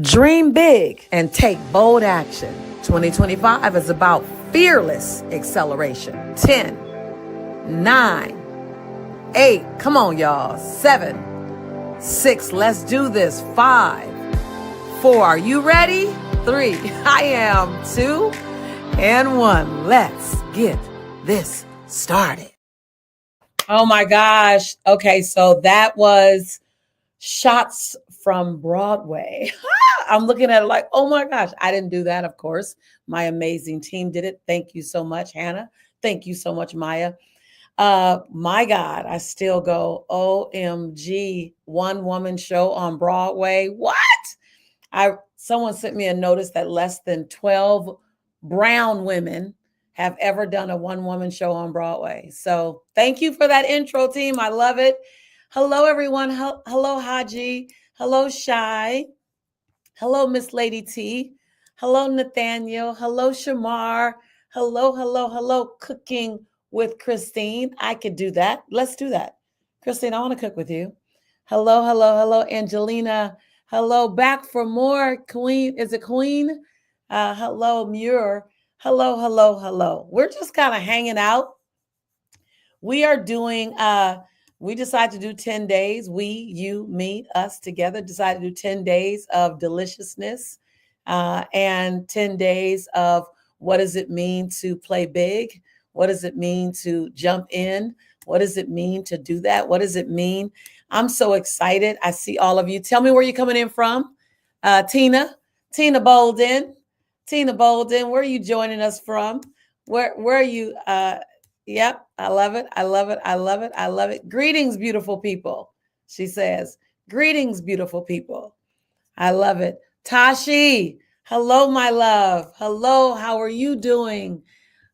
Dream big and take bold action. 2025 is about fearless acceleration. 10, 9, 8, come on, y'all. 7, 6, let's do this. 5, 4, are you ready? 3, I am. 2, and 1. Let's get this started. Oh my gosh. Okay, so that was Shots from Broadway. I'm looking at it like, oh my gosh, I didn't do that, of course. My amazing team did it. Thank you so much, Hannah. Thank you so much, Maya. My God, I still go, OMG, one woman show on Broadway. What? Someone sent me a notice that less than 12 brown women have ever done a one woman show on Broadway. So thank you for that intro, team. I love it. Hello, everyone. Hello, Haji. Hello, Shy. Hello, Miss Lady T. Hello, Nathaniel. Hello, Shamar. Hello, Cooking with Christine. I could do that. Let's do that. Christine, I want to cook with you. Hello, Angelina. Hello, back for more. Queen, is it Queen? Hello, Muir. Hello. We're just kind of hanging out. We are doing, we decided to do 10 days. We, you, me, us together decided to do 10 days of deliciousness and 10 days of what does it mean to play big? What does it mean to jump in? What does it mean to do that? What does it mean? I'm so excited. I see all of you. Tell me where you're coming in from. Tina Bolden. Tina Bolden, where are you joining us from? Where are you? Yep, I love it. Greetings, beautiful people. She says, greetings, beautiful people. I love it. Tashi, hello, my love. Hello, how are you doing?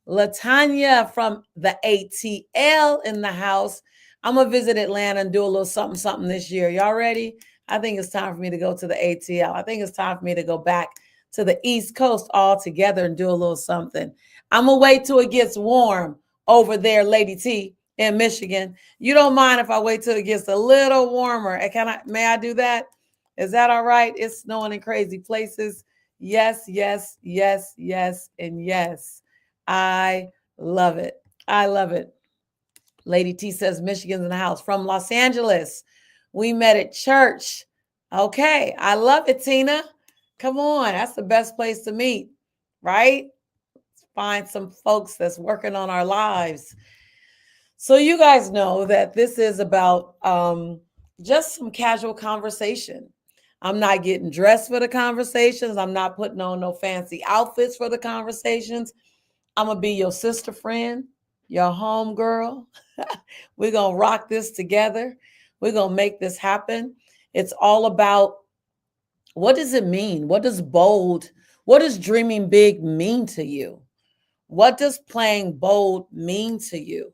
Latanya from the ATL in the house. I'm going to visit Atlanta and do a little something this year. Y'all ready? I think it's time for me to go to the ATL. I think it's time for me to go back to the East Coast all together and do a little something. I'm going to wait till it gets warm over there, Lady T, in Michigan. You don't mind if I wait till it gets a little warmer? May I do that? Is that all right? It's snowing in crazy places. Yes, and yes. I love it. Lady T says Michigan's in the house. From Los Angeles. We met at church. Okay, I love it, Tina. Come on, that's the best place to meet, right? Find some folks that's working on our lives. So you guys know that this is about just some casual conversation. I'm not getting dressed for the conversations. I'm not putting on no fancy outfits for the conversations. I'm going to be your sister friend, your home girl. We're going to rock this together. We're going to make this happen. It's all about, what does it mean? What does dreaming big mean to you? What does playing bold mean to you?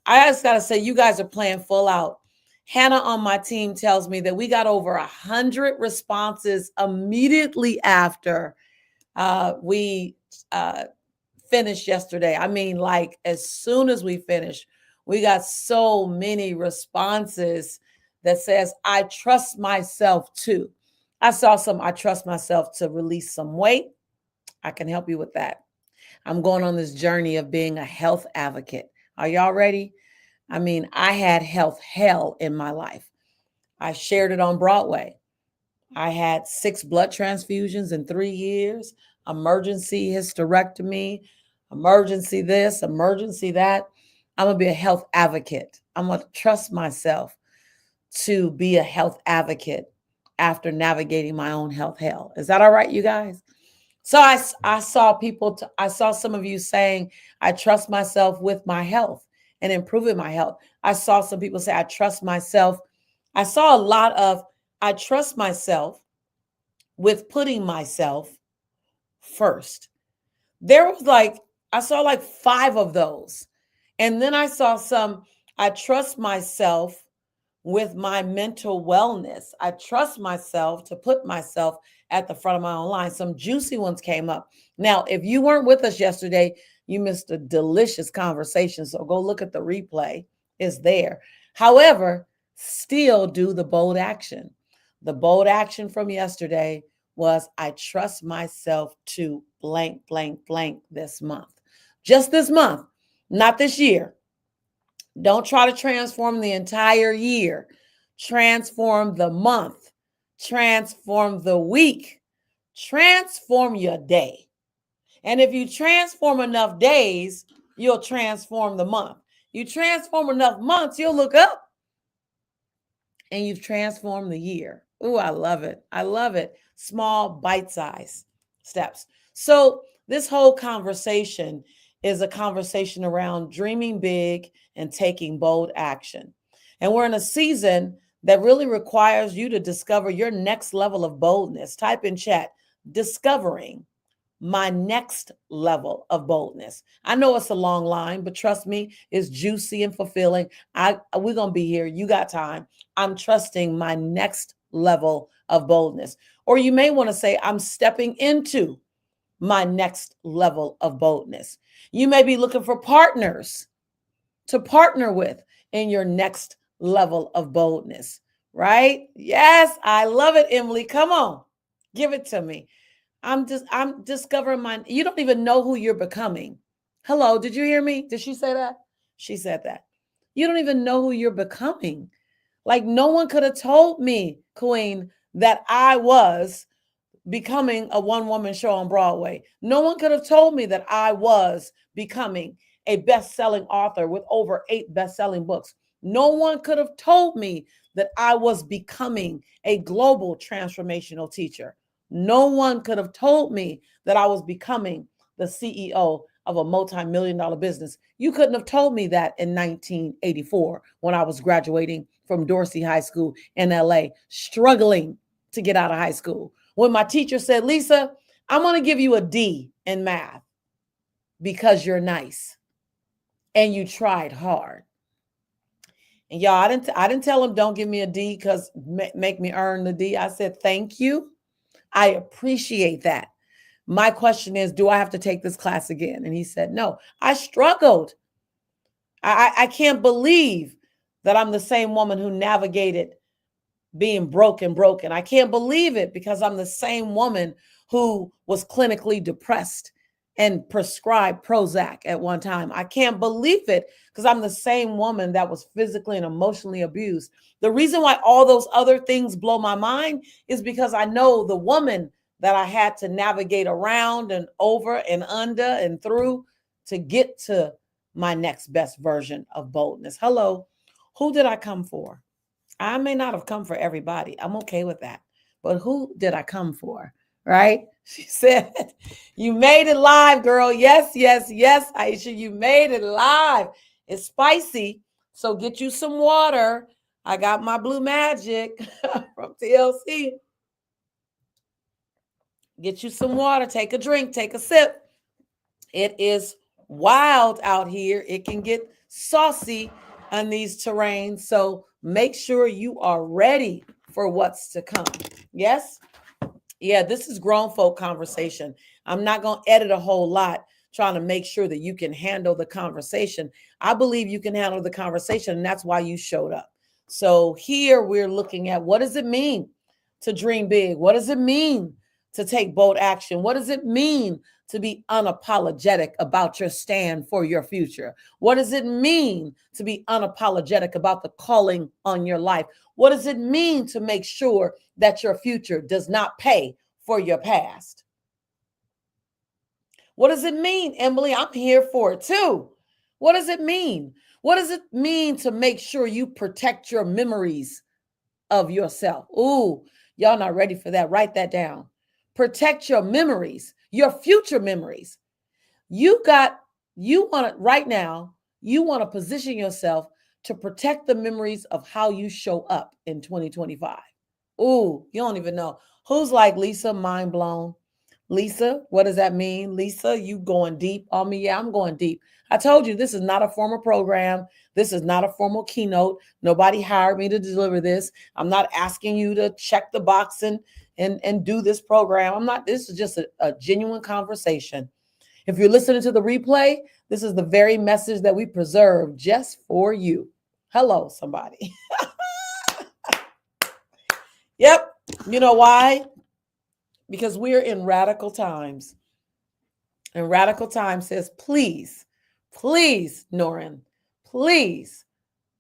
I just got to say, you guys are playing full out. Hannah on my team tells me that we got over 100 responses immediately after we finished yesterday. I mean, like as soon as we finished, we got so many responses that says, I trust myself too. I saw I trust myself to release some weight. I can help you with that. I'm going on this journey of being a health advocate. Are y'all ready? I mean, I had health hell in my life. I shared it on Broadway. I had 6 blood transfusions in 3 years, emergency hysterectomy, emergency this, emergency that. I'm going to be a health advocate. I'm going to trust myself to be a health advocate after navigating my own health hell. Is that all right, you guys? So I saw some of you saying, I trust myself with my health and improving my health. I saw some people say, I trust myself. I saw a lot of, I trust myself with putting myself first. I saw like 5 of those. And then I saw some, I trust myself with my mental wellness. I trust myself to put myself at the front of my own line. Some juicy ones came up. Now, if you weren't with us yesterday, you missed a delicious conversation. So go look at the replay. It's there. However, still do the bold action. The bold action from yesterday was I trust myself to blank, blank, blank this month. Just this month, not this year. Don't try to transform the entire year. Transform the month. Transform the week. Transform your day. And if you transform enough days, you'll transform the month. You transform enough months, you'll look up and you've transformed the year. Ooh, I love it. I love it. Small, bite-sized steps. So this whole conversation is a conversation around dreaming big and taking bold action. And we're in a season that really requires you to discover your next level of boldness. Type in chat, discovering my next level of boldness. I know it's a long line, but trust me, it's juicy and fulfilling. We're going to be here. You got time. I'm trusting my next level of boldness. Or you may want to say, I'm stepping into my next level of boldness. You may be looking for partners to partner with in your next level of boldness, right? Yes, I love it, Emily. Come on, give it to me. I'm discovering you don't even know who you're becoming. Hello, did you hear me? Did she say that? She said that. You don't even know who you're becoming. Like no one could have told me, Queen, that I was becoming a one-woman show on Broadway. No one could have told me that I was becoming a best-selling author with over 8 best-selling books. No one could have told me that I was becoming a global transformational teacher. No one could have told me that I was becoming the CEO of a multi-million-dollar business. You couldn't have told me that in 1984 when I was graduating from Dorsey High School in LA, struggling to get out of high school. When my teacher said, Lisa, I'm going to give you a D in math because you're nice and you tried hard. And y'all, I didn't tell him don't give me a D because make me earn the D. I said, thank you. I appreciate that. My question is, do I have to take this class again? And he said, no, I struggled. I can't believe that I'm the same woman who navigated being broken. I can't believe it because I'm the same woman who was clinically depressed and prescribed Prozac at one time. I can't believe it because I'm the same woman that was physically and emotionally abused. The reason why all those other things blow my mind is because I know the woman that I had to navigate around and over and under and through to get to my next best version of boldness. Hello, who did I come for? I may not have come for everybody. I'm okay with that. But who did I come for? Right? She said, you made it live, girl. Yes, yes, yes, Aisha, you made it live. It's spicy. So get you some water. I got my Blue Magic from TLC. Get you some water. Take a drink. Take a sip. It is wild out here. It can get saucy on these terrains. So make sure you are ready for what's to come. Yes? Yeah, this is grown folk conversation. I'm not going to edit a whole lot trying to make sure that you can handle the conversation. I believe you can handle the conversation, and that's why you showed up. So here we're looking at what does it mean to dream big? What does it mean to take bold action? What does it mean to be unapologetic about your stand for your future? What does it mean to be unapologetic about the calling on your life? What does it mean to make sure that your future does not pay for your past? What does it mean, Emily? I'm here for it too. What does it mean? What does it mean to make sure you protect your memories of yourself? Ooh, y'all not ready for that. Write that down. Protect your memories, your future memories. You want to, right now, you want to position yourself to protect the memories of how you show up in 2025. Ooh, you don't even know. Who's like, Lisa, mind blown? Lisa, what does that mean? Lisa, you going deep on me? Yeah, I'm going deep. I told you this is not a formal program. This is not a formal keynote. Nobody hired me to deliver this. I'm not asking you to check the box and do this program. I'm not, this is just a genuine conversation. If you're listening to the replay, this is the very message that we preserve just for you. Hello, somebody. Yep. You know why? because we're in radical times. And radical time says, please, please, Norin, please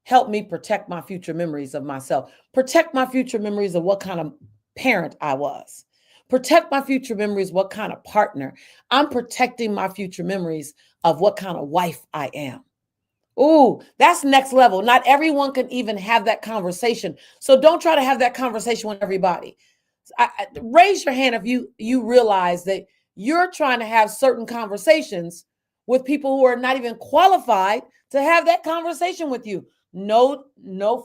help me protect my future memories of myself. Protect my future memories of what kind of parent I was. Protect my future memories, what kind of partner. I'm protecting my future memories of what kind of wife I am. Ooh, that's next level. Not everyone can even have that conversation. So don't try to have that conversation with everybody. Raise your hand if you realize that you're trying to have certain conversations with people who are not even qualified to have that conversation with you. No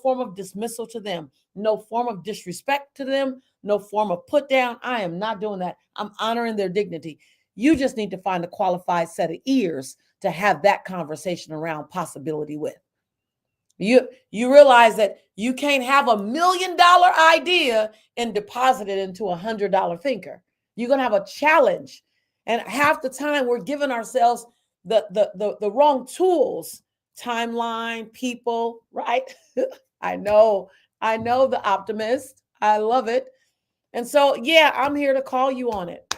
form of dismissal to them, no form of disrespect to them, no form of put down. I am not doing that. I'm honoring their dignity. You just need to find a qualified set of ears to have that conversation around possibility with. You realize that you can't have $1 million idea and deposit it into $100 thinker. You're gonna have a challenge, and half the time we're giving ourselves the wrong tools. Timeline, people, right? I know the optimist. I love it, and so yeah, I'm here to call you on it,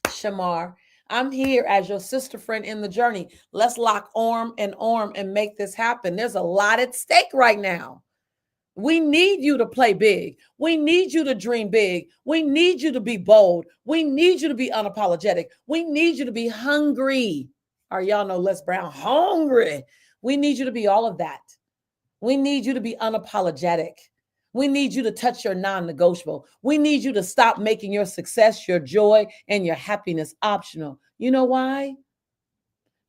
Shamar. I'm here as your sister friend in the journey. Let's lock arm and make this happen. There's a lot at stake right now. We need you to play big. We need you to dream big. We need you to be bold. We need you to be unapologetic. We need you to be hungry. Or y'all know Les Brown, hungry. We need you to be all of that. We need you to be unapologetic. We need you to touch your non-negotiable. We need you to stop making your success, your joy, and your happiness optional. You know why?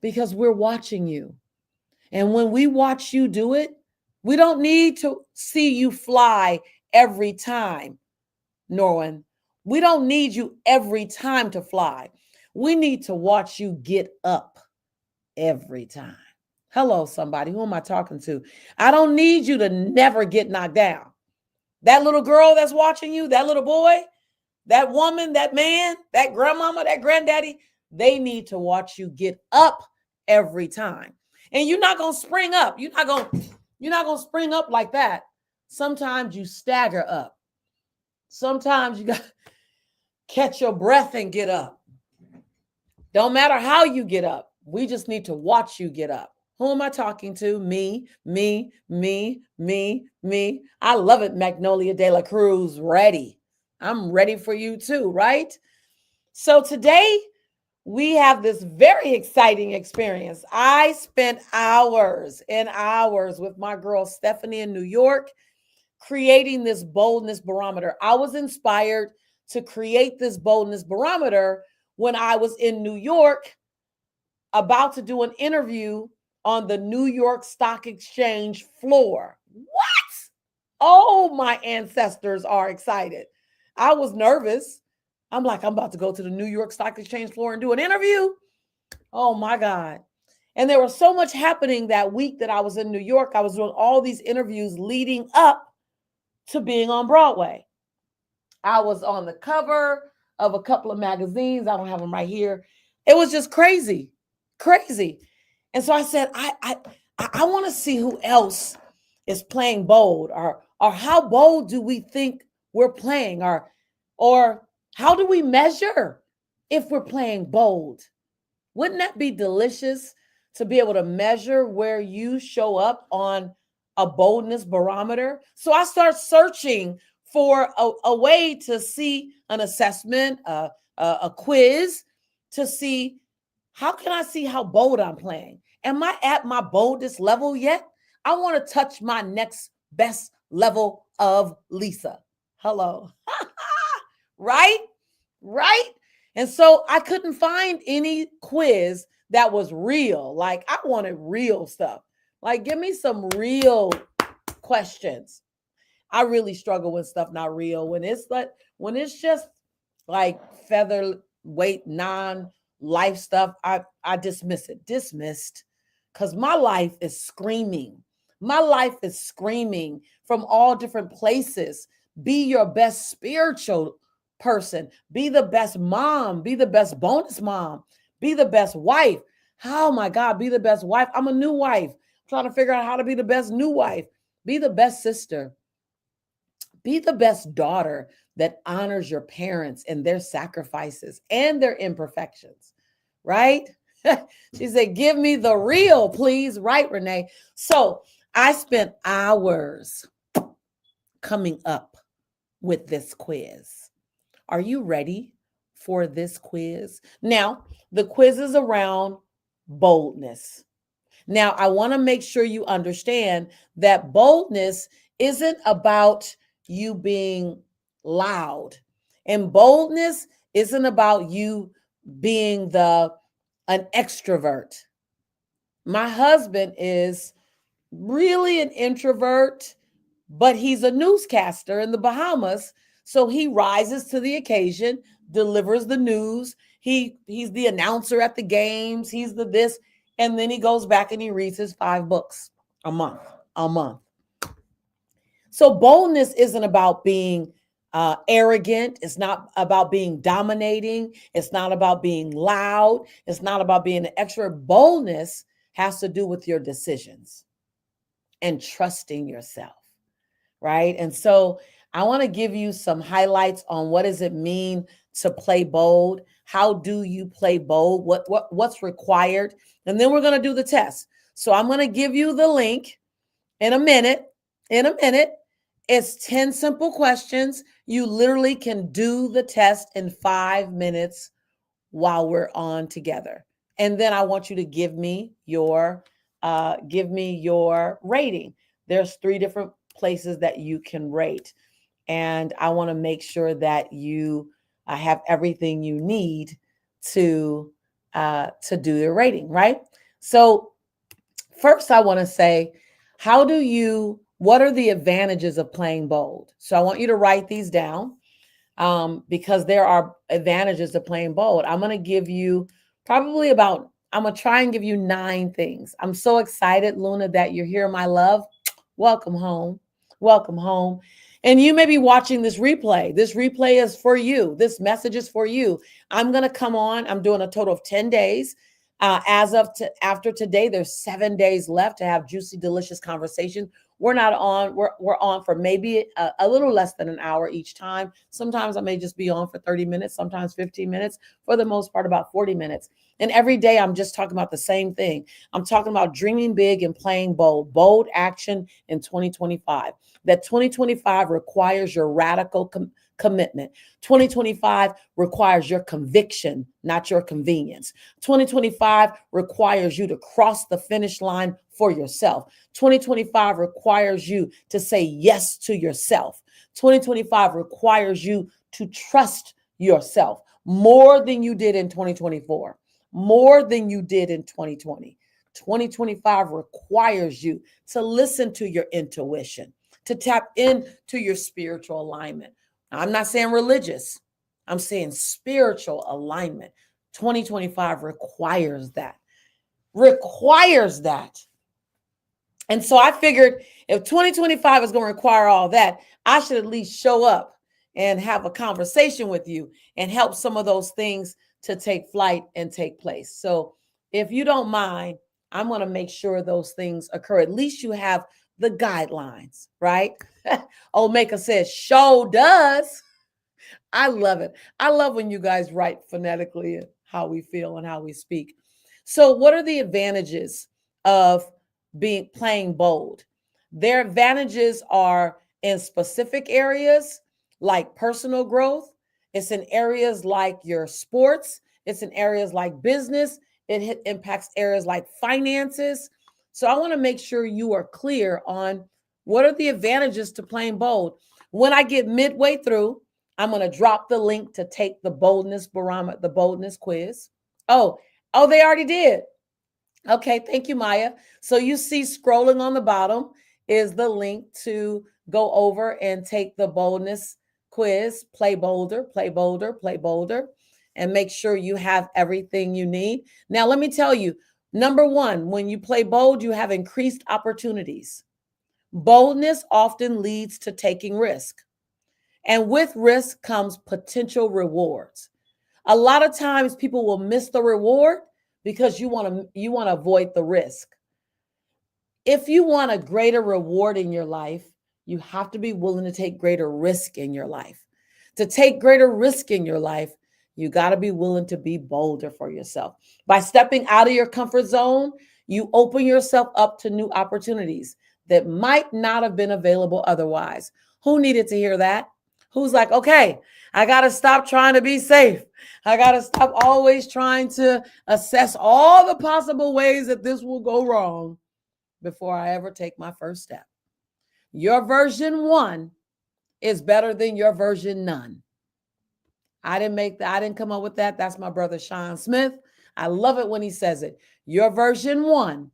Because we're watching you. And when we watch you do it, we don't need to see you fly every time, Norwin. We don't need you every time to fly. We need to watch you get up every time. Hello, somebody. Who am I talking to? I don't need you to never get knocked down. That little girl that's watching you, that little boy, that woman, that man, that grandmama, that granddaddy, they need to watch you get up every time. And you're not going to spring up. You're not going to spring up like that. Sometimes you stagger up. Sometimes you got to catch your breath and get up. Don't matter how you get up. We just need to watch you get up. Who am I talking to? Me. I love it, Magnolia De La Cruz. Ready. I'm ready for you too, right? So today we have this very exciting experience. I spent hours and hours with my girl Stephanie in New York creating this boldness barometer. I was inspired to create this boldness barometer when I was in New York about to do an interview on the New York Stock Exchange floor. What? Oh, my ancestors are excited. I was nervous. I'm like, I'm about to go to the New York Stock Exchange floor and do an interview. Oh my God. And there was so much happening that week that I was in New York. I was doing all these interviews leading up to being on Broadway. I was on the cover of a couple of magazines. I don't have them right here. It was just crazy. And so I said, I want to see who else is playing bold, or how bold do we think we're playing, or how do we measure if we're playing bold? Wouldn't that be delicious to be able to measure where you show up on a boldness barometer? So I start searching for a way to see an assessment, a quiz, to see how can I see how bold I'm playing. Am I at my boldest level yet? I want to touch my next best level of Lisa. Hello. Right? And so I couldn't find any quiz that was real. Like, I wanted real stuff. Like, give me some real questions. I really struggle with stuff not real. When it's just like featherweight, non-life stuff, I dismiss it. Dismissed. Because my life is screaming. My life is screaming from all different places. Be your best spiritual person. Be the best mom. Be the best bonus mom. Be the best wife. Oh my God, be the best wife. I'm a new wife. I'm trying to figure out how to be the best new wife. Be the best sister. Be the best daughter that honors your parents and their sacrifices and their imperfections, right? She said, give me the real, please. Right, Renee? So I spent hours coming up with this quiz. Are you ready for this quiz? Now, the quiz is around boldness. Now, I want to make sure you understand that boldness isn't about you being loud. And boldness isn't about you being an extrovert. My husband is really an introvert, but he's a newscaster in the Bahamas. So he rises to the occasion, delivers the news. He's the announcer at the games. He's the this. And then he goes back and he reads his 5 books a month, a month. So boldness isn't about being arrogant. It's not about being dominating. It's not about being loud. It's not about being an extrovert. Boldness has to do with your decisions and trusting yourself, right? And so I want to give you some highlights on what does it mean to play bold? How do you play bold? What's required? And then we're going to do the test. So I'm going to give you the link in a minute. In a minute. It's 10 simple questions. You literally can do the test in 5 minutes while we're on together. And then I want you to give me your rating. There's 3 different places that you can rate. And I want to make sure that you have everything you need to do your rating, right? So first I want to say, what are the advantages of playing bold? So I want you to write these down because there are advantages to playing bold. I'm going to give you I'm going to try and give you 9 things. I'm so excited, Luna, that you're here, my love. Welcome home. Welcome home. And you may be watching this replay. This replay is for you. This message is for you. I'm going to come on. I'm doing a total of 10 days. After today, there's 7 days left to have juicy, delicious conversation. We're not on. We're on for maybe a little less than an hour each time. Sometimes I may just be on for 30 minutes, sometimes 15 minutes, for the most part, about 40 minutes. And every day I'm just talking about the same thing. I'm talking about dreaming big and playing bold action in 2025. That 2025 requires your radical commitment. 2025 requires your conviction, not your convenience. 2025 requires you to cross the finish line for yourself. 2025 requires you to say yes to yourself. 2025 requires you to trust yourself more than you did in 2024, more than you did in 2020. 2025 requires you to listen to your intuition, to tap into your spiritual alignment. I'm not saying religious. I'm saying spiritual alignment. 2025 requires that. And so I figured if 2025 is going to require all that, I should at least show up and have a conversation with you and help some of those things to take flight and take place. So if you don't mind, I'm going to make sure those things occur. At least you have the guidelines, right? Omeka says, show does. I love it. I love when you guys write phonetically how we feel and how we speak. So what are the advantages of playing bold? Their advantages are in specific areas like personal growth. It's in areas like your sports. It's in areas like business. It impacts areas like finances. So I want to make sure you are clear on what are the advantages to playing bold. When I get midway through, I'm going to drop the link to take the Boldness Barometer, the Boldness Quiz. Oh, they already did. Okay, thank you, Maya. So you see scrolling on the bottom is the link to go over and take the Boldness Quiz. Play bolder, play bolder, play bolder, and make sure you have everything you need. Now, let me tell you, number 1, when you play bold, you have increased opportunities. Boldness often leads to taking risk. And with risk comes potential rewards. A lot of times people will miss the reward because you want to avoid the risk. If you want a greater reward in your life, You have to be willing to take greater risk in your life. To take greater risk in your life, you got to be willing to be bolder for yourself. By stepping out of your comfort zone, you open yourself up to new opportunities that might not have been available otherwise. Who needed to hear that? Who's like, okay, I got to stop trying to be safe. I got to stop always trying to assess all the possible ways that this will go wrong before I ever take my first step. Your version 1 is better than your version none. I didn't come up with that. That's my brother Sean Smith. I love it when he says it. Your version 1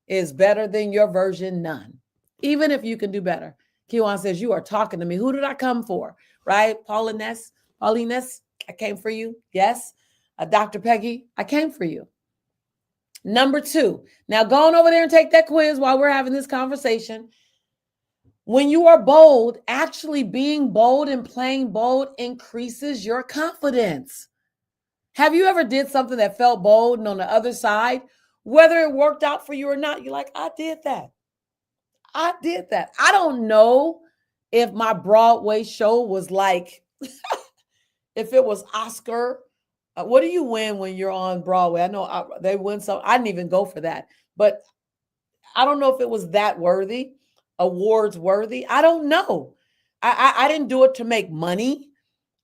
is better than your version none. Even if you can do better. Kiwan says, you are talking to me. Who did I come for? Right? Paulines, I came for you. Yes. Dr. Peggy, I came for you. Number 2. Now go on over there and take that quiz while we're having this conversation. When you are bold, actually being bold and playing bold increases your confidence. Have you ever did something that felt bold and on the other side, whether it worked out for you or not, you're like, I did that. I did that. I don't know if my Broadway show was like, if it was Oscar. What do you win when you're on Broadway? I know they win some. I didn't even go for that. But I don't know if it was that worthy, awards worthy. I don't know. I didn't do it to make money.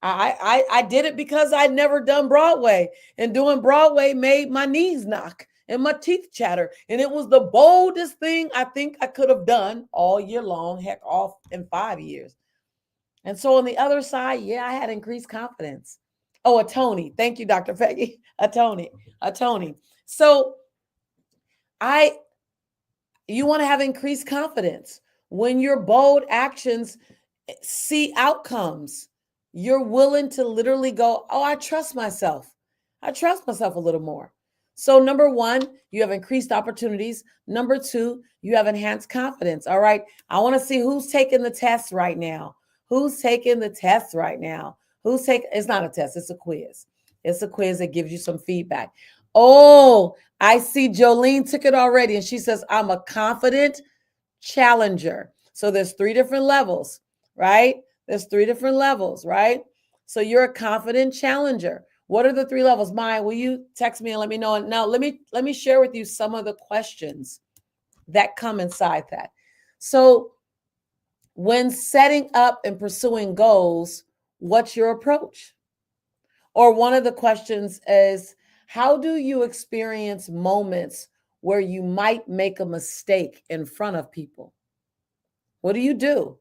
I did it because I'd never done Broadway, and doing Broadway made my knees knock and my teeth chatter. And it was the boldest thing I think I could have done all year long, heck, off in 5 years. And so on the other side, yeah, I had increased confidence. Oh, a Tony. Thank you, Dr. Peggy. A Tony. So you want to have increased confidence. When your bold actions see outcomes, you're willing to literally go, oh, I trust myself. I trust myself a little more. So number 1, you have increased opportunities. Number 2, you have enhanced confidence. All right. I want to see who's taking the test right now. Who's taking the test right now? It's not a test. It's a quiz. It's a quiz that gives you some feedback. Oh, I see Jolene took it already. And she says, I'm a confident challenger. So there's 3 different levels, right? There's 3 different levels, right? So you're a confident challenger. What are the 3 levels? Maya, will you text me and let me know? And now let me share with you some of the questions that come inside that. So when setting up and pursuing goals, what's your approach? Or one of the questions is, how do you experience moments where you might make a mistake in front of people? What do you do?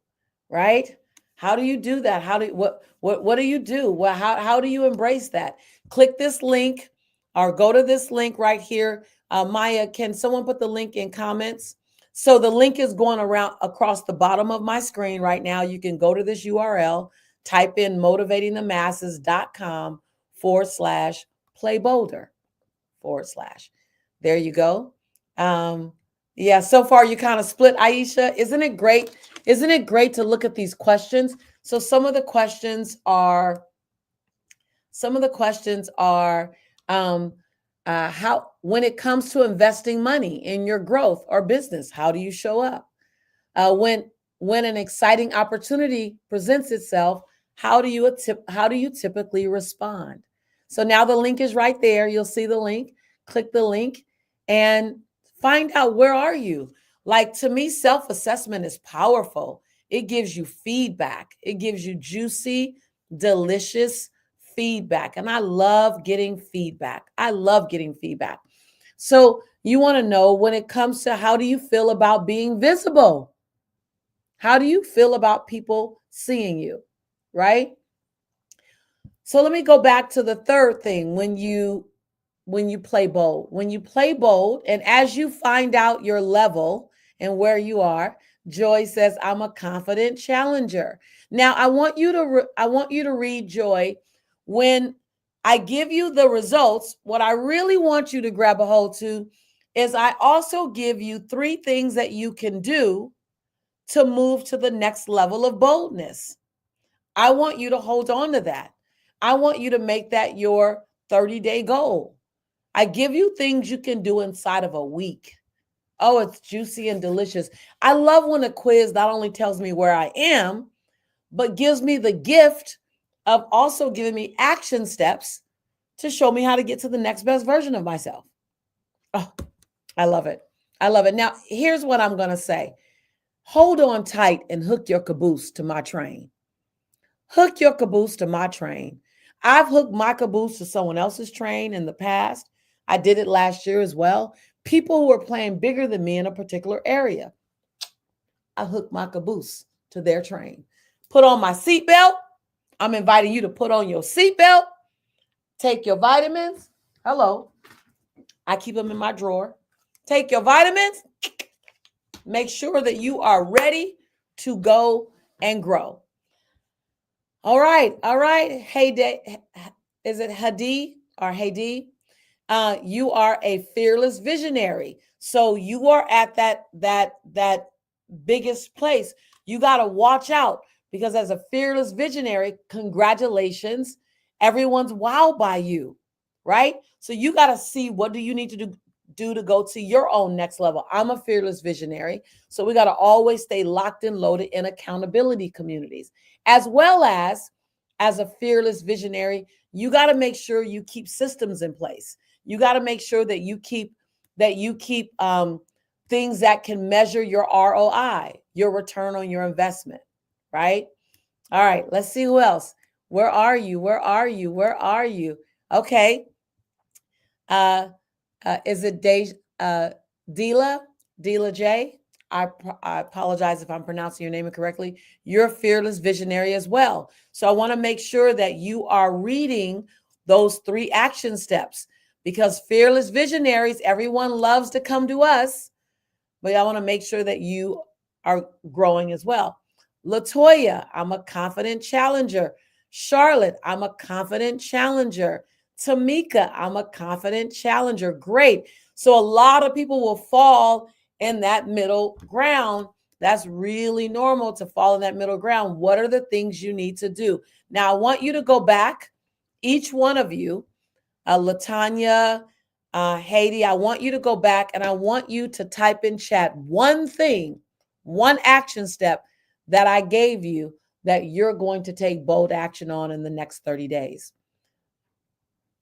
Right? How do you do that? What do you do? Well, how do you embrace that? Click this link or go to this link right here. Maya, can someone put the link in comments? So the link is going around across the bottom of my screen right now. You can go to this URL, type in motivatingthemasses.com/playbolder. There you go. Yeah, so far you kind of split, Aisha. Isn't it great? Isn't it great to look at these questions? So some of the questions are how, when it comes to investing money in your growth or business, how do you show up? When an exciting opportunity presents itself, how do you typically respond? So now the link is right there. You'll see the link. Click the link and find out, where are you? Like, to me, self-assessment is powerful. It gives you feedback. It gives you juicy, delicious feedback. And I love getting feedback. So you want to know, when it comes to how do you feel about being visible? How do you feel about people seeing you, right? So let me go back to the third thing. When you play bold, and as you find out your level and where you are, Joy says, I'm a confident challenger. Now, I want you to read, Joy, when I give you the results, what I really want you to grab a hold to is I also give you 3 things that you can do to move to the next level of boldness. I want you to hold on to that. I want you to make that your 30-day goal. I give you things you can do inside of a week, Oh, it's juicy and delicious. I love when a quiz not only tells me where I am, but gives me the gift of also giving me action steps to show me how to get to the next best version of myself. Oh, I love it. I love it. Now, here's what I'm going to say. Hold on tight and hook your caboose to my train. Hook your caboose to my train. I've hooked my caboose to someone else's train in the past. I did it last year as well. People who are playing bigger than me in a particular area. I hooked my caboose to their train. Put on my seatbelt. I'm inviting you to put on your seatbelt. Take your vitamins. Hello. I keep them in my drawer. Take your vitamins. Make sure that you are ready to go and grow. All right. All right. Hey, is it Hadi or Hadi? You are a fearless visionary. So you are at that biggest place. You got to watch out because as a fearless visionary, congratulations. Everyone's wowed by you, right? So you got to see what do you need to do to go to your own next level. I'm a fearless visionary. So we got to always stay locked and loaded in accountability communities, as well as a fearless visionary, you got to make sure you keep systems in place. You got to make sure that you keep things that can measure your ROI, your return on your investment, right? All right, let's see who else. Where are you? Where are you? Where are you? Okay. Is it Dila J? I apologize if I'm pronouncing your name incorrectly. You're a fearless visionary as well. So I want to make sure that you are reading those 3 action steps because fearless visionaries, everyone loves to come to us, but I want to make sure that you are growing as well. Latoya, I'm a confident challenger. Charlotte, I'm a confident challenger. Tamika, I'm a confident challenger. Great. So a lot of people will fall in that middle ground. That's really normal to fall in that middle ground. What are the things you need to do? Now, I want you to go back, each one of you, Latanya, Haiti, I want you to go back and I want you to type in chat one thing, one action step that I gave you that you're going to take bold action on in the next 30 days.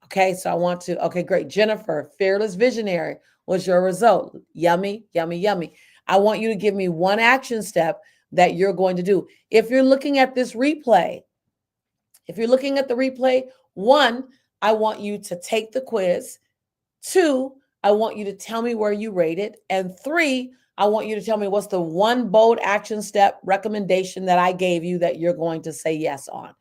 Okay, so I want to, okay, great. Jennifer, fearless visionary, what's your result? Yummy, yummy, yummy. I want you to give me one action step that you're going to do. If you're looking at this replay, if you're looking at the replay, 1, I want you to take the quiz. 2, I want you to tell me where you rate it. And 3, I want you to tell me what's the one bold action step recommendation that I gave you that you're going to say yes on.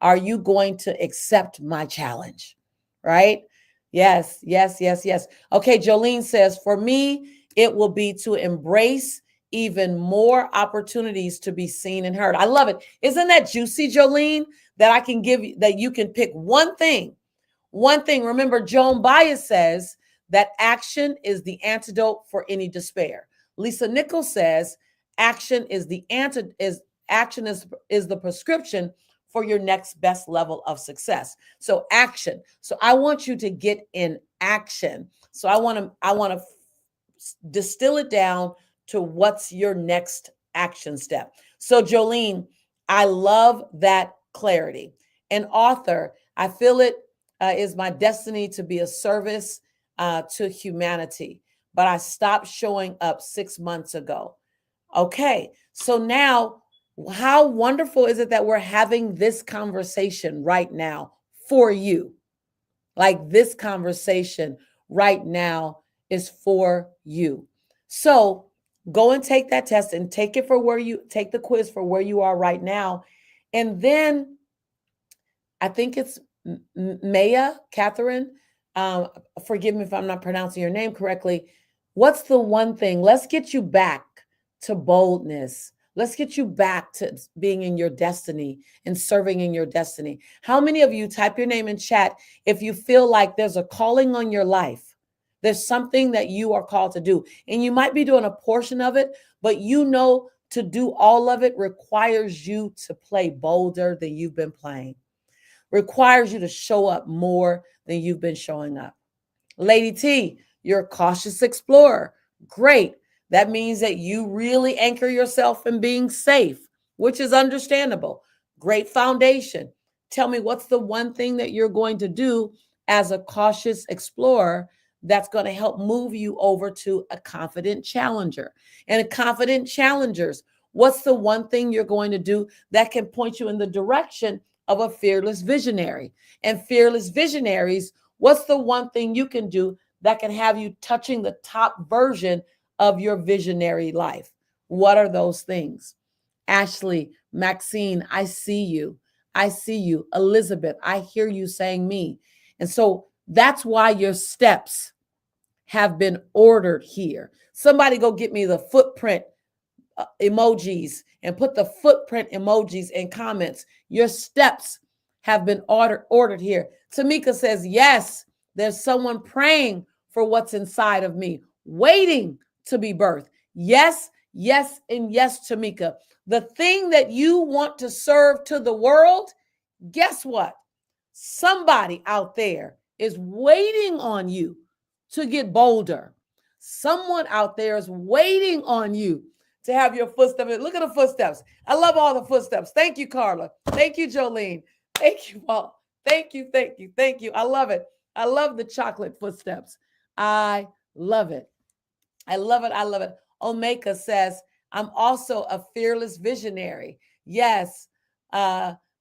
Are you going to accept my challenge? Right? Yes, yes, yes, yes. Okay, Jolene says, for me, it will be to embrace even more opportunities to be seen and heard. I love it. Isn't that juicy, Jolene? That I can give you, that you can pick one thing. One thing. Remember, Joan Baez says that action is the antidote for any despair. Lisa Nichols says action is the action is the prescription for your next best level of success. So action. So I want you to get in action. So I want to distill it down to what's your next action step. So Jolene, I love that clarity. An author, I feel it is my destiny to be a service to humanity, but I stopped showing up 6 months ago. Okay, so now how wonderful is it that we're having this conversation right now for you? Like this conversation right now is for you. So go and take that test and take it for where you take the quiz for where you are right now. And then I think it's Maya, Catherine. Forgive me if I'm not pronouncing your name correctly. What's the one thing? Let's get you back to boldness. Let's get you back to being in your destiny and serving in your destiny. How many of you type your name in chat if you feel like there's a calling on your life? There's something that you are called to do. And you might be doing a portion of it, but you know to do all of it requires you to play bolder than you've been playing. Requires you to show up more than you've been showing up. Lady T, you're a cautious explorer. Great. That means that you really anchor yourself in being safe, which is understandable. Great foundation. Tell me, what's the one thing that you're going to do as a cautious explorer that's going to help move you over to a confident challenger? And a confident challengers, what's the one thing you're going to do that can point you in the direction of a fearless visionary? And fearless visionaries, what's the one thing you can do that can have you touching the top version of your visionary life? What are those things? Ashley, Maxine, I see you. I see you. Elizabeth, I hear you saying me. And so that's why your steps have been ordered here. Somebody go get me the footprint emojis and put the footprint emojis in comments. Your steps have been ordered here. Tamika says, yes, there's someone praying for what's inside of me, waiting to be birthed. Yes, yes, and yes, Tamika. The thing that you want to serve to the world, guess what? Somebody out there is waiting on you to get bolder. Someone out there is waiting on you to have your footsteps. Look at the footsteps. I love all the footsteps. Thank you, Carla. Thank you, Jolene. Thank you, Paul. Thank you, thank you, thank you. I love it. I love the chocolate footsteps. I love it. I love it. I love it. Omeka says, I'm also a fearless visionary. Yes.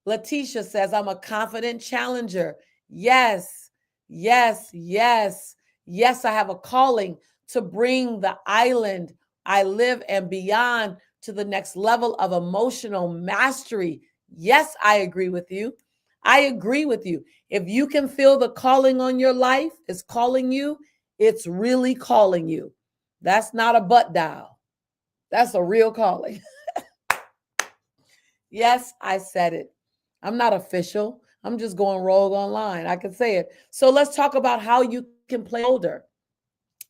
Letitia says, I'm a confident challenger. Yes, yes, yes, yes. I have a calling to bring the island I live and beyond to the next level of emotional mastery. Yes, I agree with you. I agree with you. If you can feel the calling on your life is calling you, it's really calling you. That's not a butt dial. That's a real calling. Yes, I said it. I'm not official. I'm just going rogue online. I can say it. So let's talk about how you can play bolder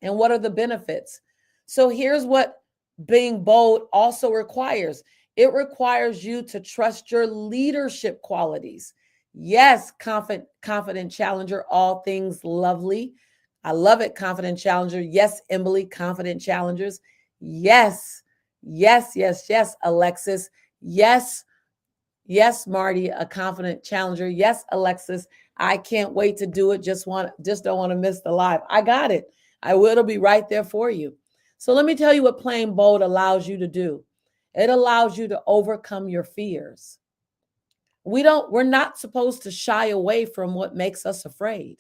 and what are the benefits. So here's what being bold also requires. It requires you to trust your leadership qualities. Yes, confident challenger, all things lovely. I love it, confident challenger. Yes, Emily, confident challengers. Yes, yes, yes, yes, Alexis. Yes, yes, Marty, a confident challenger. Yes, Alexis, I can't wait to do it. Just don't want to miss the live. I got it. I will. It'll be right there for you. So let me tell you what playing bold allows you to do. It allows you to overcome your fears. We're not supposed to shy away from what makes us afraid.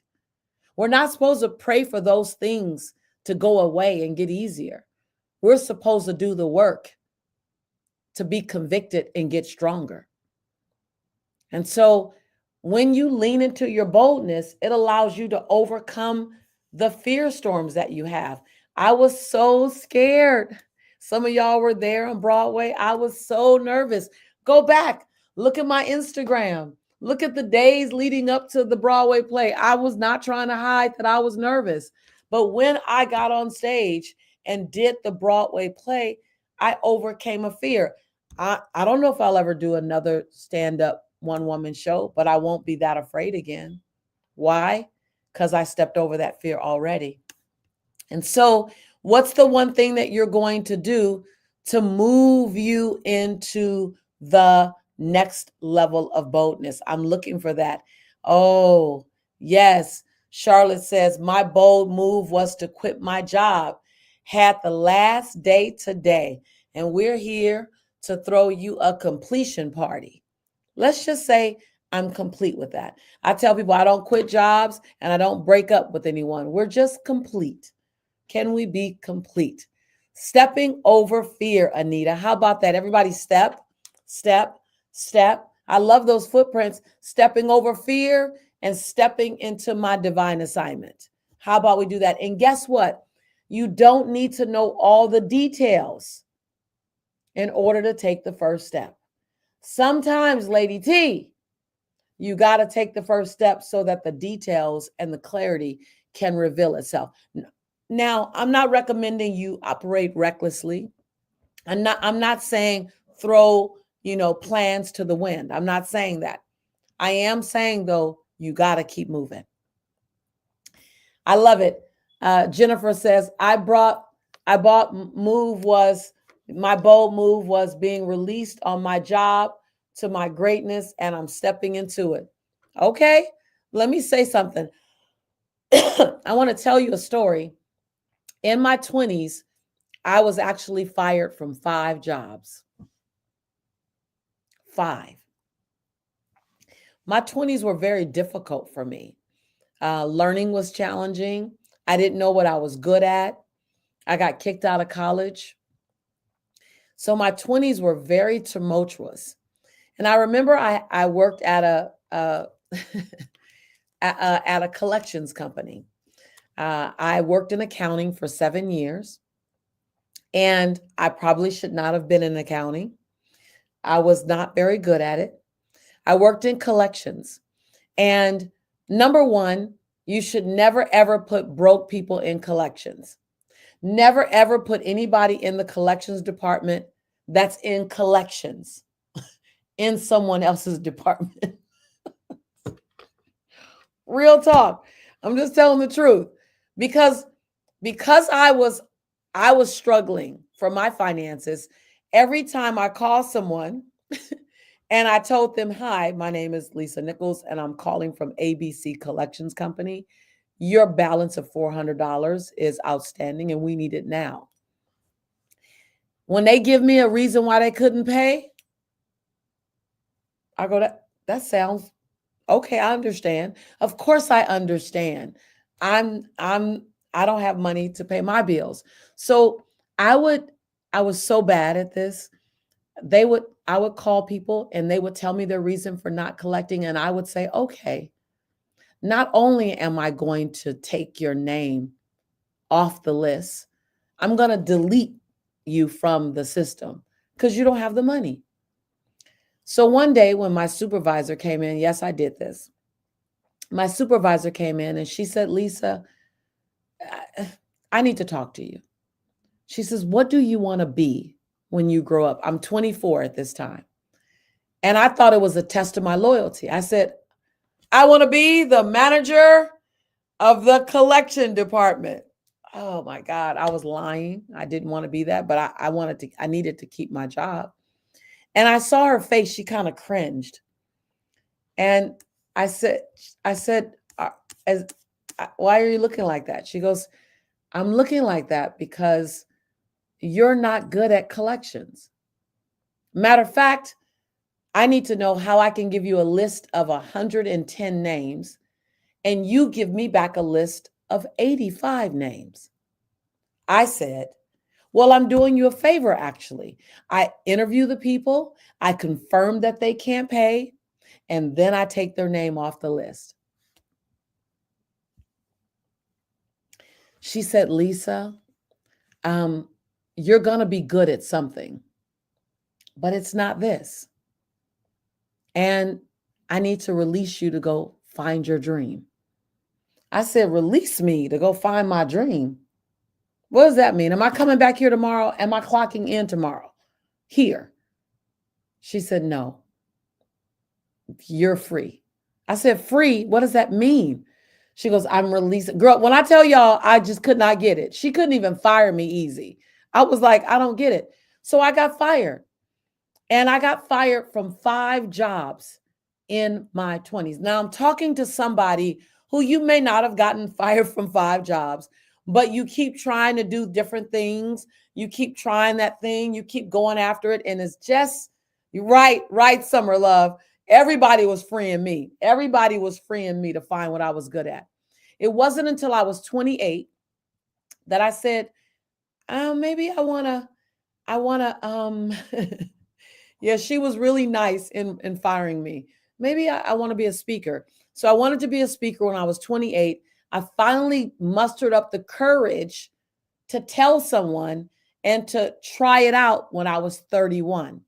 We're not supposed to pray for those things to go away and get easier. We're supposed to do the work to be convicted and get stronger. And so when you lean into your boldness, it allows you to overcome the fear storms that you have. I was so scared. Some of y'all were there on Broadway. I was so nervous. Go back, look at my Instagram. Look at the days leading up to the Broadway play. I was not trying to hide that I was nervous. But when I got on stage and did the Broadway play, I overcame a fear. I don't know if I'll ever do another stand-up one-woman show, but I won't be that afraid again. Why? Because I stepped over that fear already. And so what's the one thing that you're going to do to move you into the next level of boldness? I'm looking for that. Oh, yes. Charlotte says, my bold move was to quit my job. Had the last day today, and we're here to throw you a completion party. Let's just say I'm complete with that. I tell people I don't quit jobs and I don't break up with anyone. We're just complete. Can we be complete? Stepping over fear, Anita. How about that? Everybody step, step, step. I love those footprints. Stepping over fear and stepping into my divine assignment. How about we do that? And guess what? You don't need to know all the details in order to take the first step. Sometimes, Lady T, you got to take the first step so that the details and the clarity can reveal itself. Now, I'm not recommending you operate recklessly. I'm not saying throw, plans to the wind. I'm not saying that. I am saying, though, you got to keep moving. I love it. Jennifer says, I brought I bought move was my bold move was being released on my job to my greatness, and I'm stepping into it. Okay, let me say something. I want to tell you a story. In my 20s, I was actually fired from 5 jobs. 5. My 20s were very difficult for me. Learning was challenging. I didn't know what I was good at. I got kicked out of college. So my 20s were very tumultuous. And I remember I worked at at a collections company. I worked in accounting for 7 years, and I probably should not have been in accounting. I was not very good at it. I worked in collections. And number one, you should never ever put broke people in collections. Never ever put anybody in the collections department that's in collections in someone else's department. Real talk. I'm just telling the truth. Because I was struggling for my finances, every time I call someone and I told them, "Hi, my name is Lisa Nichols and I'm calling from ABC Collections Company. Your balance of $400 is outstanding and we need it now." When they give me a reason why they couldn't pay, I go, that sounds okay. I understand. Of course I understand. I'm I don't have money to pay my bills. So I would I was so bad at this. I would call people and they would tell me their reason for not collecting, and I would say, "Okay, not only am I going to take your name off the list, I'm going to delete you from the system because you don't have the money." So one day when my supervisor came in, yes, I did this. My supervisor came in and she said, "Lisa, I need to talk to you." She says, "What do you want to be when you grow up?" I'm 24 at this time. And I thought it was a test of my loyalty. I said, "I want to be the manager of the collection department." Oh my God, I was lying. I didn't want to be that, but I needed to keep my job. And I saw her face, she kind of cringed. And I said, I said, as, "Why are you looking like that?" She goes, "I'm looking like that because you're not good at collections. Matter of fact, I need to know how I can give you a list of 110 names and you give me back a list of 85 names." I said, "Well, I'm doing you a favor, actually. I interview the people, I confirm that they can't pay, and then I take their name off the list." She said, "Lisa, um, you're going to be good at something, but it's not this. And I need to release you to go find your dream." I said, "Release me to go find my dream? What does that mean? Am I coming back here tomorrow? Am I clocking in tomorrow? Here?" She said, "No, you're free." I said, "Free? What does that mean?" She goes, "I'm releasing." Girl, when I tell y'all, I just could not get it. She couldn't even fire me easy. I was like, I don't get it. So I got fired. And I got fired from 5 jobs in my 20s. Now I'm talking to somebody who you may not have gotten fired from 5 jobs, but you keep trying to do different things. You keep trying that thing, you keep going after it. And it's just right, Summer Love. Everybody was freeing me. Everybody was freeing me to find what I was good at. It wasn't until I was 28 that I said, maybe I wanna yeah, she was really nice in firing me. Maybe I want to be a speaker. So I wanted to be a speaker when I was 28. I finally mustered up the courage to tell someone and to try it out when I was 31.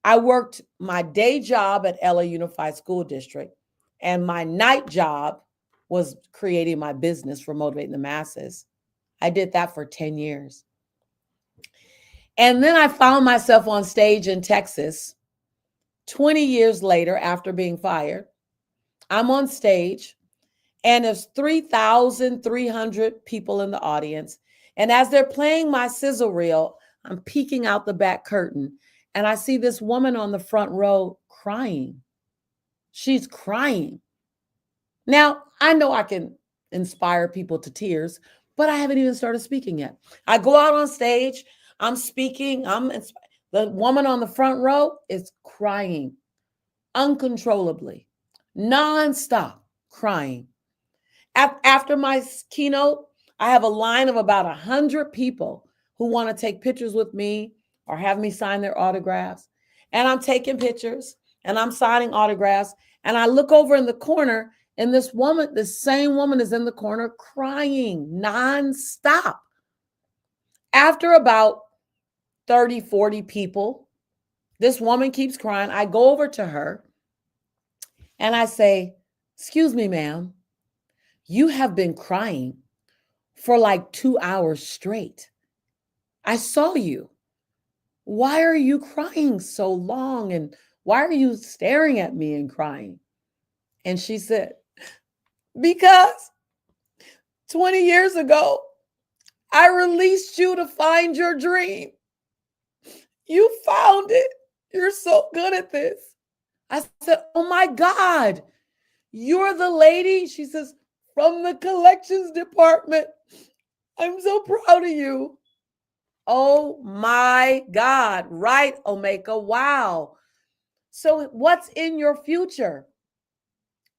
I worked my day job at LA Unified School District, and my night job was creating my business for Motivating the Masses. I did that for 10 years. And then I found myself on stage in Texas 20 years later after being fired. I'm on stage and there's 3,300 people in the audience. And as they're playing my sizzle reel, I'm peeking out the back curtain and I see this woman on the front row crying. She's crying. Now, I know I can inspire people to tears, but I haven't even started speaking yet. I go out on stage, I'm speaking, the woman on the front row is crying uncontrollably, nonstop crying. After my keynote, I have a line of about 100 people who want to take pictures with me or have me sign their autographs. And I'm taking pictures and I'm signing autographs. And I look over in the corner and this woman, the same woman is in the corner crying nonstop. After about 30, 40 people, this woman keeps crying. I go over to her and I say, "Excuse me, ma'am, you have been crying for like 2 hours straight. I saw you. Why are you crying so long? And why are you staring at me and crying?" And she said, "Because 20 years ago, I released you to find your dream. You found it. You're so good at this." I said, "Oh my God, you're the lady," she says, "from the collections department. I'm so proud of you." Oh my God, right, Omeka? Wow. So what's in your future?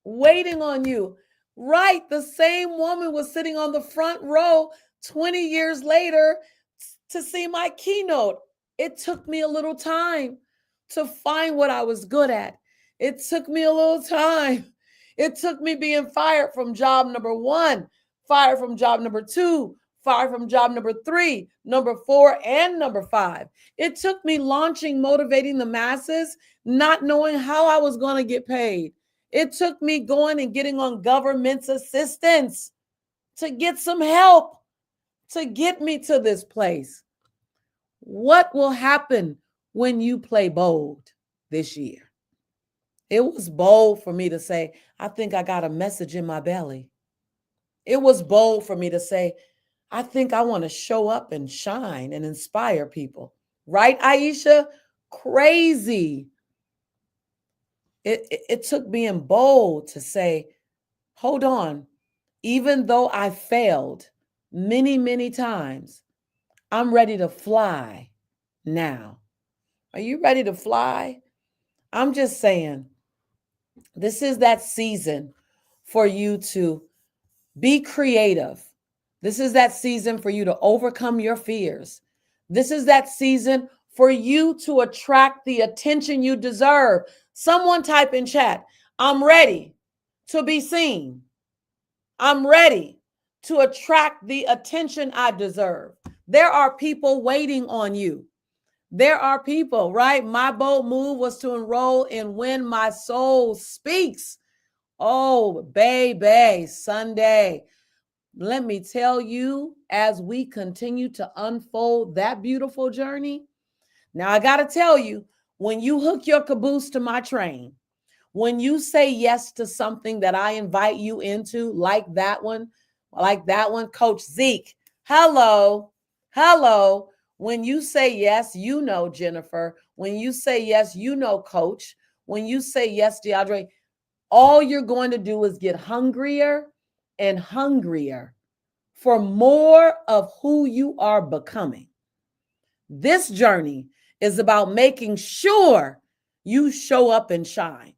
Waiting on you. Right, the same woman was sitting on the front row 20 years later to see my keynote. It took me a little time to find what I was good at. It took me a little time. It took me being fired from job number 1, fired from job number 2, fired from job number 3, number 4, and number 5. It took me launching Motivating the Masses, not knowing how I was going to get paid. It took me going and getting on government's assistance to get some help to get me to this place. What will happen when you play bold this year? It was bold for me to say, "I think I got a message in my belly." It was bold for me to say, "I think I want to show up and shine and inspire people." Right, Aisha? Crazy. It took being bold to say, "Hold on, even though I failed many, many times, I'm ready to fly now." Are you ready to fly? I'm just saying, this is that season for you to be creative. This is that season for you to overcome your fears. This is that season for you to attract the attention you deserve. Someone type in chat, "I'm ready to be seen. I'm ready to attract the attention I deserve." There are people waiting on you. There are people, right? My bold move was to enroll in When My Soul Speaks. Oh, baby, Sunday. Let me tell you, as we continue to unfold that beautiful journey. Now, I got to tell you, when you hook your caboose to my train, when you say yes to something that I invite you into, like that one, Coach Zeke, hello. When you say yes, you know, Jennifer. When you say yes, you know, Coach. When you say yes, DeAndre, all you're going to do is get hungrier and hungrier for more of who you are becoming. This journey is about making sure you show up and shine.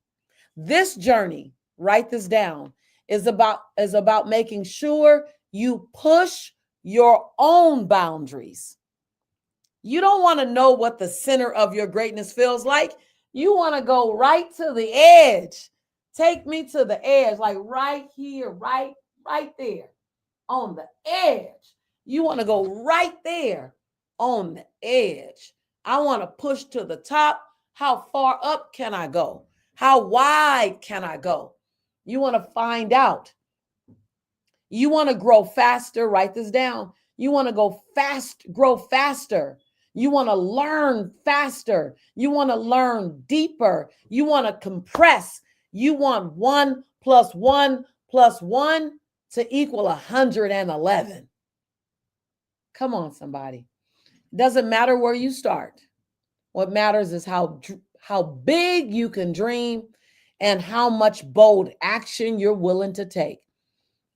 This journey, write this down, is about making sure you push your own boundaries. You don't want to know what the center of your greatness feels like. You want to go right to the edge. Take me to the edge, like right here, right there on the edge. You want to go right there on the edge. I want to push to the top. How far up can I go? How wide can I go? You want to find out. You want to grow faster. Write this down. You want to grow faster. You want to learn faster. You want to learn deeper. You want to compress. You want 1 + 1 + 1 to equal 111. Come on, somebody. Doesn't matter where you start. What matters is how big you can dream and how much bold action you're willing to take.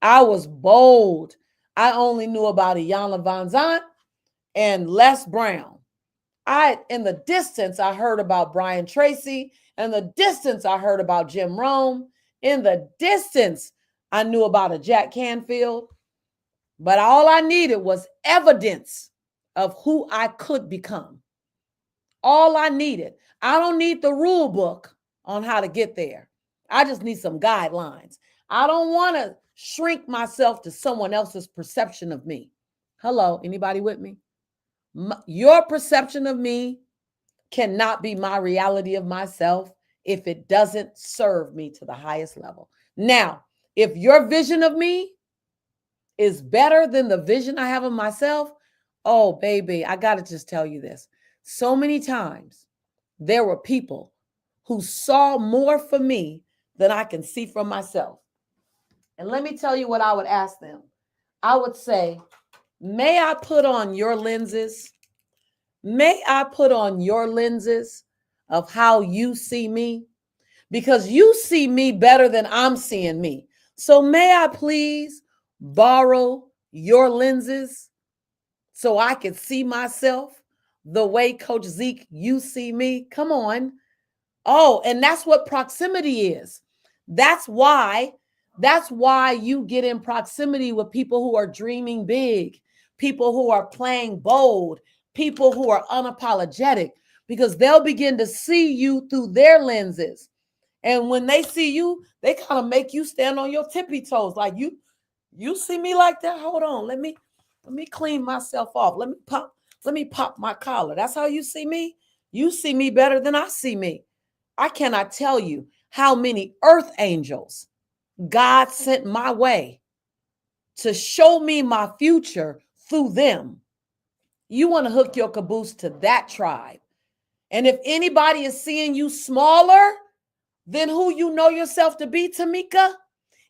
I was bold. I only knew about Iyanla Vanzant and Les Brown. In the distance, I heard about Brian Tracy. In the distance, I heard about Jim Rome. In the distance, I knew about a Jack Canfield. But all I needed was evidence of who I could become. All I needed. I don't need the rule book on how to get there. I just need some guidelines. I don't want to shrink myself to someone else's perception of me. Hello, anybody with me? Your perception of me cannot be my reality of myself if it doesn't serve me to the highest level. Now, if your vision of me is better than the vision I have of myself, oh, baby, I got to just tell you this. So many times there were people who saw more for me than I can see from myself. And let me tell you what I would ask them. I would say, may I put on your lenses? May I put on your lenses of how you see me? Because you see me better than I'm seeing me. So may I please borrow your lenses so I can see myself the way Coach Zeke, you see me? Come on. Oh, and that's what proximity is. That's why you get in proximity with people who are dreaming big, people who are playing bold, people who are unapologetic, because they'll begin to see you through their lenses. And when they see you, they kind of make you stand on your tippy toes. Like you see me like that? Hold on. Let me clean myself off. Let me pop my collar. That's how you see me? You see me better than I see me. I cannot tell you how many earth angels God sent my way to show me my future through them. You want to hook your caboose to that tribe. And if anybody is seeing you smaller than who you know yourself to be, Tamika,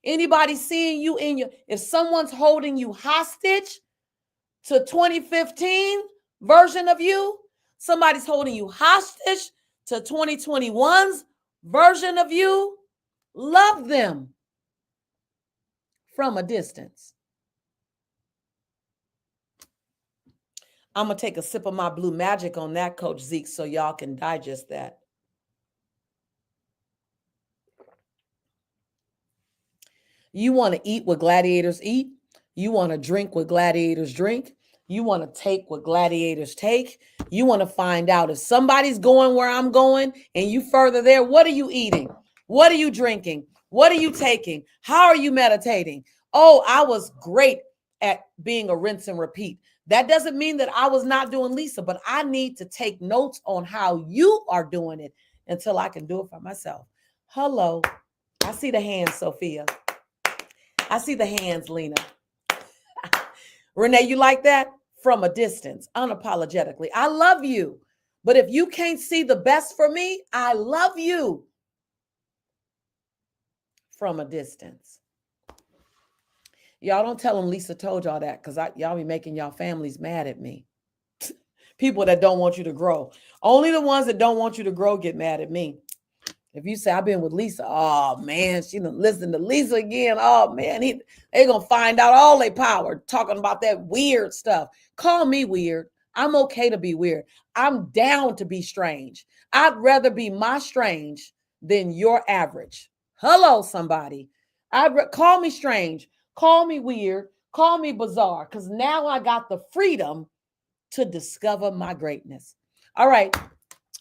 anybody seeing you if someone's holding you hostage to 2015 version of you, somebody's holding you hostage to 2021's version of you, love them from a distance. I'm going to take a sip of my blue magic on that, Coach Zeke, so y'all can digest that. You want to eat what gladiators eat. You want to drink what gladiators drink. You want to take what gladiators take. You want to find out if somebody's going where I'm going and you further there. What are you eating? What are you drinking? What are you taking? How are you meditating? Oh, I was great at being a rinse and repeat. That doesn't mean that I was not doing Lisa, but I need to take notes on how you are doing it until I can do it for myself. Hello. I see the hands, Sophia. I see the hands, Lena. Renee, you like that? From a distance, unapologetically. I love you. But if you can't see the best for me, I love you. From a distance. Y'all don't tell them Lisa told y'all that, because y'all be making y'all families mad at me. People that don't want you to grow. Only the ones that don't want you to grow get mad at me. If you say, I've been with Lisa, oh, man, she done listened to Lisa again. Oh, man, they're going to find out all their power talking about that weird stuff. Call me weird. I'm okay to be weird. I'm down to be strange. I'd rather be my strange than your average. Hello, somebody. Call me strange. Call me weird. Call me bizarre, because now I got the freedom to discover my greatness. All right.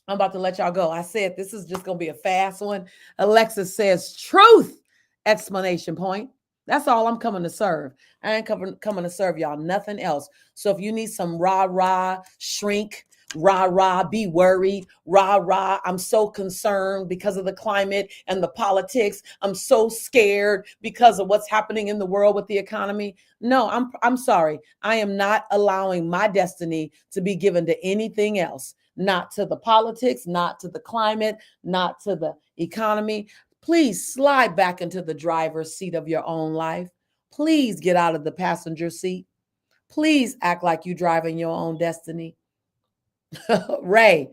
I'm about to let y'all go. I said this is just going to be a fast one. Alexis says truth! Exclamation point. That's all I'm coming to serve. I ain't coming to serve y'all nothing else. So if you need some rah-rah, shrink, rah-rah, be worried, rah-rah, I'm so concerned because of the climate and the politics. I'm so scared because of what's happening in the world with the economy. No, I'm sorry. I am not allowing my destiny to be given to anything else. Not to the politics, not to the climate, not to the economy. Please slide back into the driver's seat of your own life. Please get out of the passenger seat. Please act like you're driving your own destiny. Ray,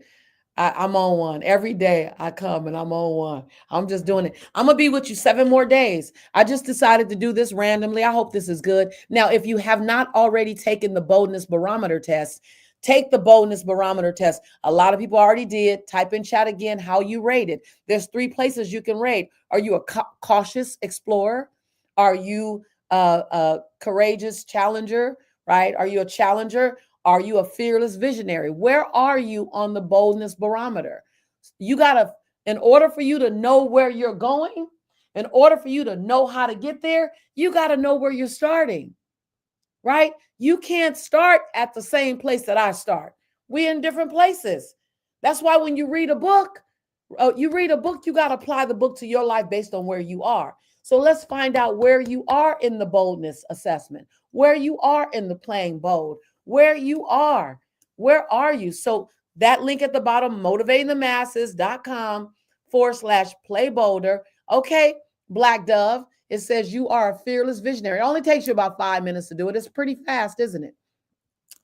I'm on one. Every day I come and I'm on one. I'm just doing it. I'm going to be with you 7 more days. I just decided to do this randomly. I hope this is good. Now, if you have not already taken the Boldness Barometer test, take the Boldness Barometer test. A lot of people already did. Type in chat again how you rate it. There's 3 places you can rate. Are you a cautious explorer? Are you a courageous challenger? Right? Are you a challenger? Are you a fearless visionary? Where are you on the Boldness Barometer? You got to, in order for you to know where you're going, in order for you to know how to get there, you got to know where you're starting, right? You can't start at the same place that I start. We're in different places. That's why when you read a book, you got to apply the book to your life based on where you are. So let's find out where you are in the boldness assessment, where you are in the playing bold, where you are. Where are you? So that link at the bottom, motivatingthemasses.com/play bolder. Okay, Black Dove, it says you are a fearless visionary. It only takes you about 5 minutes to do it. It's pretty fast, isn't it?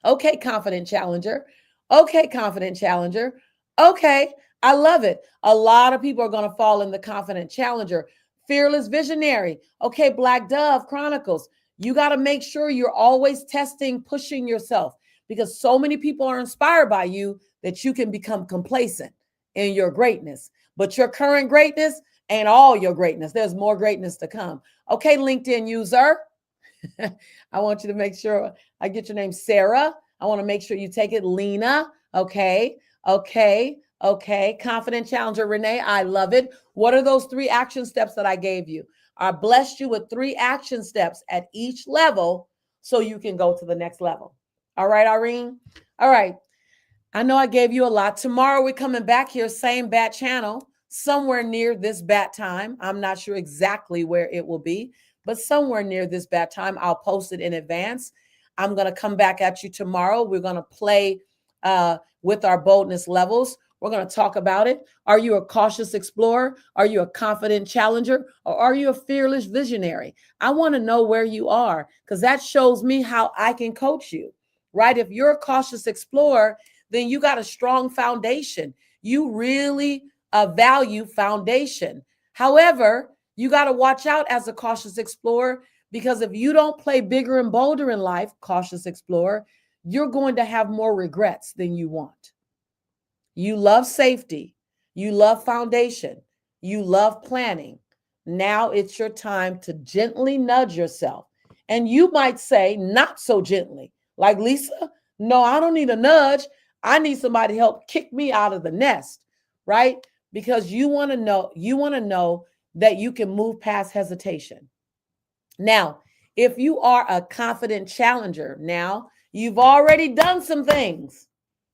Okay, confident challenger. Okay, confident challenger. Okay, I love it. A lot of people are going to fall in the confident challenger. Fearless visionary. Okay, Black Dove Chronicles. You got to make sure you're always testing, pushing yourself, because so many people are inspired by you that you can become complacent in your greatness. But your current greatness ain't all your greatness. There's more greatness to come. Okay, LinkedIn user. I want you to make sure I get your name, Sarah. I want to make sure you take it, Lena. Okay. Confident challenger, Renee. I love it. What are those 3 action steps that I gave you? I blessed you with 3 action steps at each level so you can go to the next level. All right, Irene. All right. I know I gave you a lot. Tomorrow we're coming back here, same bat channel, somewhere near this bat time. I'm not sure exactly where it will be, but somewhere near this bat time. I'll post it in advance. I'm going to come back at you tomorrow. We're going to play with our boldness levels. We're going to talk about it. Are you a cautious explorer? Are you a confident challenger? Or are you a fearless visionary? I want to know where you are, because that shows me how I can coach you, right? If you're a cautious explorer, then you got a strong foundation. You really value foundation. However, you got to watch out as a cautious explorer, because if you don't play bigger and bolder in life, cautious explorer, you're going to have more regrets than you want. You love safety. You love foundation. You love planning. Now it's your time to gently nudge yourself. And you might say, not so gently, like, Lisa, no, I don't need a nudge. I need somebody to help kick me out of the nest, right? Because you want to know that you can move past hesitation. Now, if you are a confident challenger, now you've already done some things.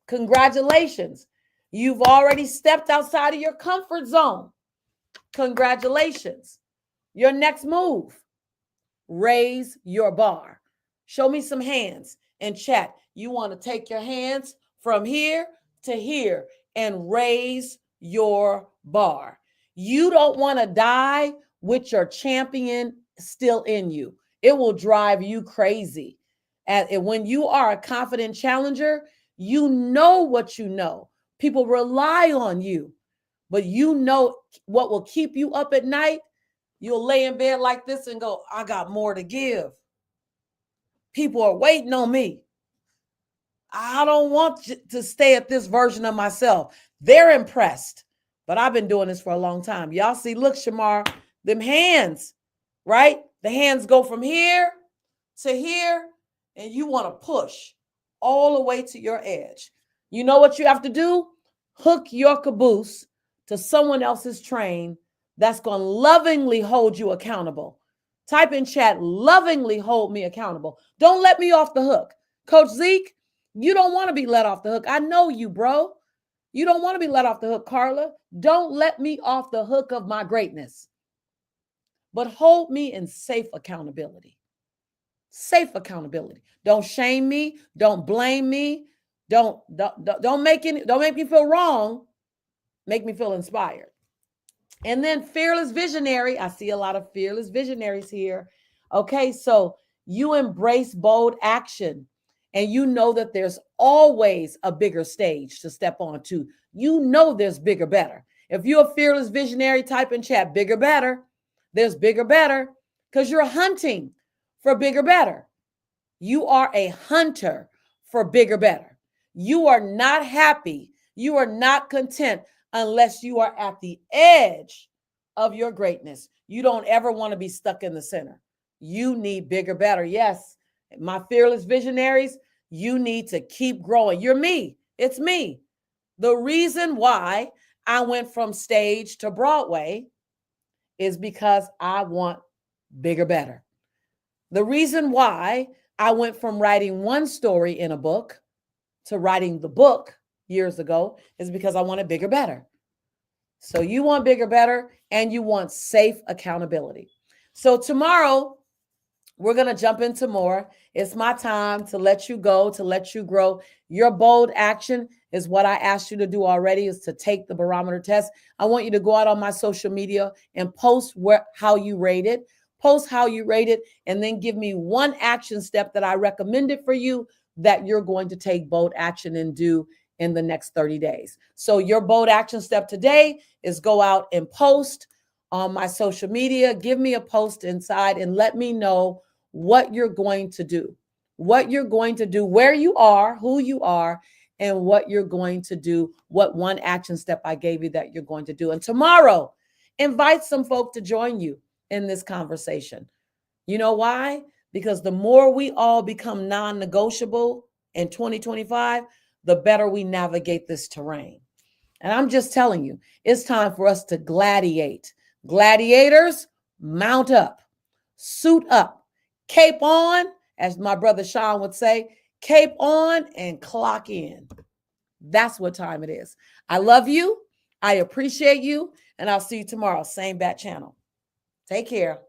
Congratulations. You've already stepped outside of your comfort zone. Congratulations. Your next move, raise your bar. Show me some hands in chat. You want to take your hands from here to here and raise your bar. You don't want to die with your champion still in you. It will drive you crazy. And when you are a confident challenger, you know what you know. People rely on you, but you know what will keep you up at night. You'll lay in bed like this and go, I got more to give. People are waiting on me. I don't want to stay at this version of myself. They're impressed, but I've been doing this for a long time. Y'all see, look, Shamar, them hands, right? The hands go from here to here, and you want to push all the way to your edge. You know what you have to do? Hook your caboose to someone else's train that's going to lovingly hold you accountable. Type in chat, lovingly hold me accountable. Don't let me off the hook. Coach Zeke, you don't want to be let off the hook. I know you, bro. You don't want to be let off the hook, Carla. Don't let me off the hook of my greatness. But hold me in safe accountability. Safe accountability. Don't shame me. Don't blame me. Don't make me feel wrong. Make me feel inspired. And then fearless visionary. I see a lot of fearless visionaries here. Okay, so you embrace bold action, and you know that there's always a bigger stage to step onto. You know there's bigger, better. If you're a fearless visionary, type in chat, bigger, better. There's bigger, better, because you're hunting for bigger, better. You are a hunter for bigger, better. You are not happy. You are not content unless you are at the edge of your greatness. You don't ever want to be stuck in the center. You need bigger, better. Yes, my fearless visionaries, you need to keep growing. You're me. It's me. The reason why I went from stage to Broadway is because I want bigger, better. The reason why I went from writing one story in a book to writing the book years ago is because I wanted bigger, better. So you want bigger, better, and you want safe accountability. So tomorrow, we're going to jump into more. It's my time to let you go, to let you grow. Your bold action is what I asked you to do already, is to take the barometer test. I want you to go out on my social media and post how you rate it. Post how you rate it, and then give me one action step that I recommended for you that you're going to take bold action and do in the next 30 days. So your bold action step today is go out and post on my social media. Give me a post inside and let me know what you're going to do, where you are, who you are, and what you're going to do, what one action step I gave you that you're going to do. And tomorrow, invite some folk to join you in this conversation. You know why? Because the more we all become non-negotiable in 2025, the better we navigate this terrain. And I'm just telling you, it's time for us to gladiate. Gladiators, mount up, suit up, cape on, as my brother Sean would say, cape on and clock in. That's what time it is. I love you. I appreciate you. And I'll see you tomorrow. Same bat channel. Take care.